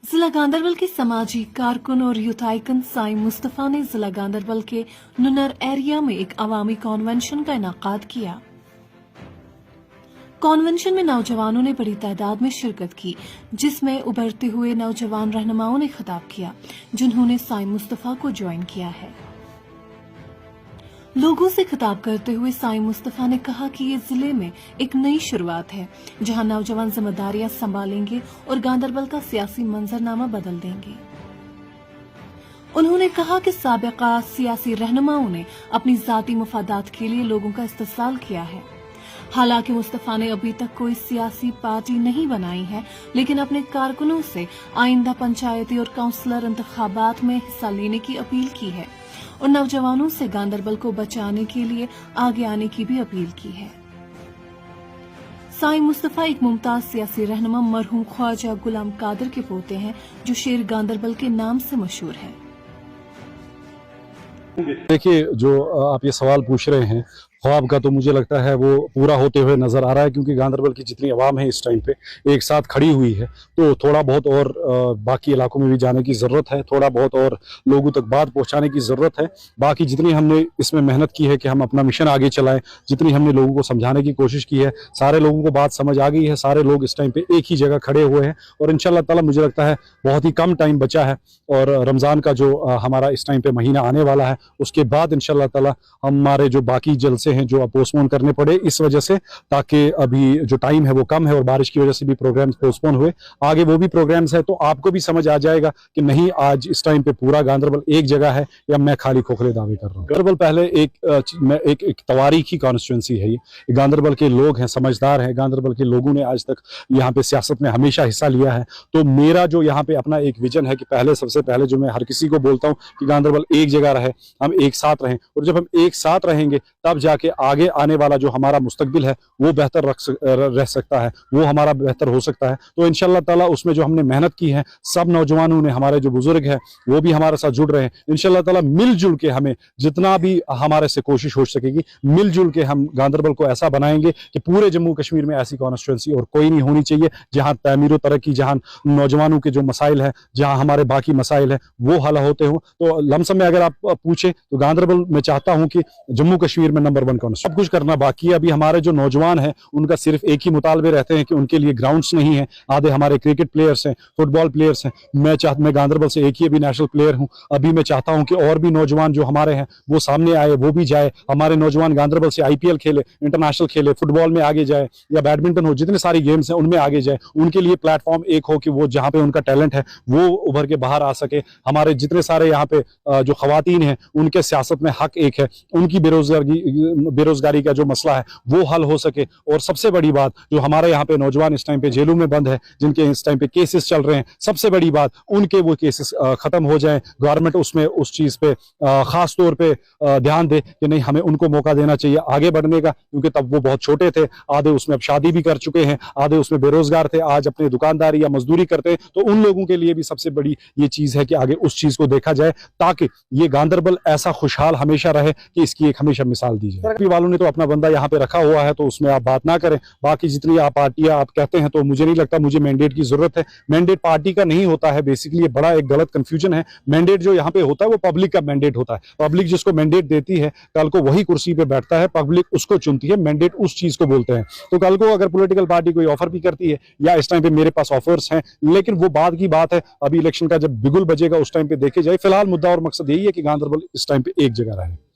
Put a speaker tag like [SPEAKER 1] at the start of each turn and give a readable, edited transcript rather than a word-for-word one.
[SPEAKER 1] जिला गांदरबल के समाजी कारकुन और यूथ आइकन साई मुस्तफा ने जिला गांदरबल के नुनर एरिया में एक अवामी कॉन्वेंशन का इनाकाद किया। कॉन्वेंशन में नौजवानों ने बड़ी तादाद में शिरकत की, जिसमें उभरते हुए नौजवान रहनुमाओं ने खिताब किया, जिन्होंने साई मुस्तफा को ज्वाइन किया है। लोगों से खिताब करते हुए साई मुस्तफा ने कहा कि ये जिले में एक नई शुरुआत है, जहां नौजवान जिम्मेदारियां संभालेंगे और गांदरबल का सियासी मंजरनामा बदल देंगे। उन्होंने कहा कि साबिका सियासी रहनुमाओं ने अपनी जाती मफादात के लिए लोगों का इस्तेसाल किया है। हालांकि मुस्तफा ने अभी तक कोई सियासी पार्टी नहीं बनाई है, लेकिन अपने कारकुनों से आइंदा पंचायती और काउंसलर इंतखाबात में हिस्सा लेने की अपील की है और नौजवानों से गांदरबल को बचाने के लिए आगे आने की भी अपील की है। साई मुस्तफा एक मुमताज सियासी रहनुमा मरहूम ख्वाजा गुलाम कादर के पोते हैं, जो शेर गांदरबल के नाम से मशहूर है।
[SPEAKER 2] देखिए, जो आप ये सवाल पूछ रहे हैं, ख्वाब का तो मुझे लगता है वो पूरा होते हुए नज़र आ रहा है, क्योंकि गांदरबल की जितनी आवाम है इस टाइम पे एक साथ खड़ी हुई है। तो थोड़ा बहुत और बाकी इलाकों में भी जाने की ज़रूरत है, थोड़ा बहुत और लोगों तक बात पहुंचाने की ज़रूरत है। बाकी जितनी हमने इसमें मेहनत की है कि हम अपना मिशन आगे चलाएं, जितनी हमने लोगों को समझाने की कोशिश की है, सारे लोगों को बात समझ आ गई है। सारे लोग इस टाइम पे एक ही जगह खड़े हुए हैं और इंशाअल्लाह ताला मुझे लगता है बहुत ही कम टाइम बचा है और रमज़ान का जो हमारा इस टाइम पे महीना आने वाला है, उसके बाद इंशाअल्लाह ताला हमारे जो बाकी जलसे हैं जो पोस्टपोन करने पड़े इस वजह से, ताकि अभी जो टाइम है वो कम है और बारिश की वजह से भी प्रोग्राम्स पोस्टपोन हुए। आगे वो भी प्रोग्राम्स है, तो आपको भी समझ आ जाएगा कि नहीं आज इस टाइम पे पूरा गांदरबल एक जगह है या मैं खाली खोखले दावे कर रहा हूँ। गांदरबल पहले एक तवारीखी कॉन्स्टिट्यूंसी है। ये गांदरबल के लोग हैं, समझदार हैं। गांदरबल के लोगों ने आज तक यहाँ पे सियासत में हमेशा हिस्सा लिया है। तो मेरा जो यहाँ पे अपना एक विजन है कि पहले सबसे पहले जो मैं हर किसी को बोलता हूँ कि गांदरबल एक जगह रहे, हम एक साथ रहें, और जब हम एक साथ रहेंगे तब जाके आगे आने वाला जो हमारा मुस्तकबिल है वो बेहतर रह सकता है, वो हमारा बेहतर हो सकता है। तो इंशाअल्लाह ताला उसमें जो हमने मेहनत की है, सब नौजवानों ने, हमारे जो बुजुर्ग हैं वो भी हमारे साथ जुड़ रहे हैं। इंशाअल्लाह ताला मिलजुल के हमें जितना भी हमारे से कोशिश हो सकेगी, मिलजुल के हम गांदरबल को ऐसा बनाएंगे कि पूरे जम्मू कश्मीर में ऐसी कॉन्स्टिट्यूंसी और कोई नहीं होनी चाहिए जहां तमीर व तरक्की, जहां नौजवानों के जो मसाइल है, जहां हमारे बाकी मसाइल है वो हल होते हों। तो लमसम में अगर आप पूछे तो गांदरबल मैं चाहता हूं कि जम्मू कश्मीर में नंबर 1 सब कुछ करना बाकी है। अभी हमारे जो नौजवान हैं उनका सिर्फ एक ही मुतालबे रहते हैं कि उनके लिए ग्राउंड्स नहीं है। आधे हमारे क्रिकेट प्लेयर्स हैं, फुटबॉल प्लेयर्स हैं। मैं गांदरबल से एक ही अभी नेशनल प्लेयर हूं। अभी मैं चाहता हूं कि और भी नौजवान जो हमारे हैं वो सामने आए, वो भी जाए। हमारे नौजवान गांदरबल से IPL खेले, इंटरनेशनल खेले, फुटबॉल में आगे जाए या बैडमिंटन हो, जितने सारी गेम्स हैं उनमें आगे जाए। उनके लिए प्लेटफॉर्म एक हो कि वो जहाँ पे उनका टैलेंट है वो उभर के बाहर आ सके। हमारे जितने सारे यहाँ पे जो खवातीन हैं उनके सियासत में हक एक है, उनकी बेरोजगारी का जो मसला है वो हल हो सके। और सबसे बड़ी बात, जो हमारे यहाँ पे नौजवान इस टाइम पे जेलों में बंद है, जिनके इस टाइम पे केसेस चल रहे हैं, सबसे बड़ी बात उनके वो केसेस खत्म हो जाएं। गवर्नमेंट उसमें उस चीज पे खास तौर पे ध्यान दे कि नहीं, हमें उनको मौका देना चाहिए आगे बढ़ने का, क्योंकि तब वो बहुत छोटे थे। आधे उसमें अब शादी भी कर चुके हैं, आधे उसमें बेरोजगार थे, आज अपने दुकानदारी या मजदूरी करते हैं। तो उन लोगों के लिए भी सबसे बड़ी ये चीज है कि आगे उस चीज को देखा जाए, ताकि ये गांदरबल ऐसा खुशहाल हमेशा रहे कि इसकी एक हमेशा मिसाल दी जाए। वालों ने तो अपना बंदा यहाँ पे रखा हुआ है, तो उसमें आप बात ना करें। बाकी जितनी आप पार्टियां आप कहते हैं, तो मुझे नहीं लगता मुझे मैंडेट की जरूरत है। मैंडेट पार्टी का नहीं होता है। बेसिकली ये बड़ा एक गलत कंफ्यूजन है। मैंडेट जो यहाँ पे होता है वो पब्लिक का मैंडेट होता है। पब्लिक जिसको मैंडेट देती है, कल को वही कुर्सी पे बैठता है, पब्लिक उसको चुनती है। मैंडेट उस चीज को बोलते हैं। तो कल को अगर पॉलिटिकल पार्टी कोई ऑफर भी करती है, या इस टाइम पे मेरे पास ऑफर्स हैं, लेकिन वो बाद की बात है। अभी इलेक्शन का जब बिगुल बजेगा उस टाइम पे देखे जाए। फिलहाल मुद्दा और मकसद यही है कि गांदरबल इस टाइम पे एक जगह रहे।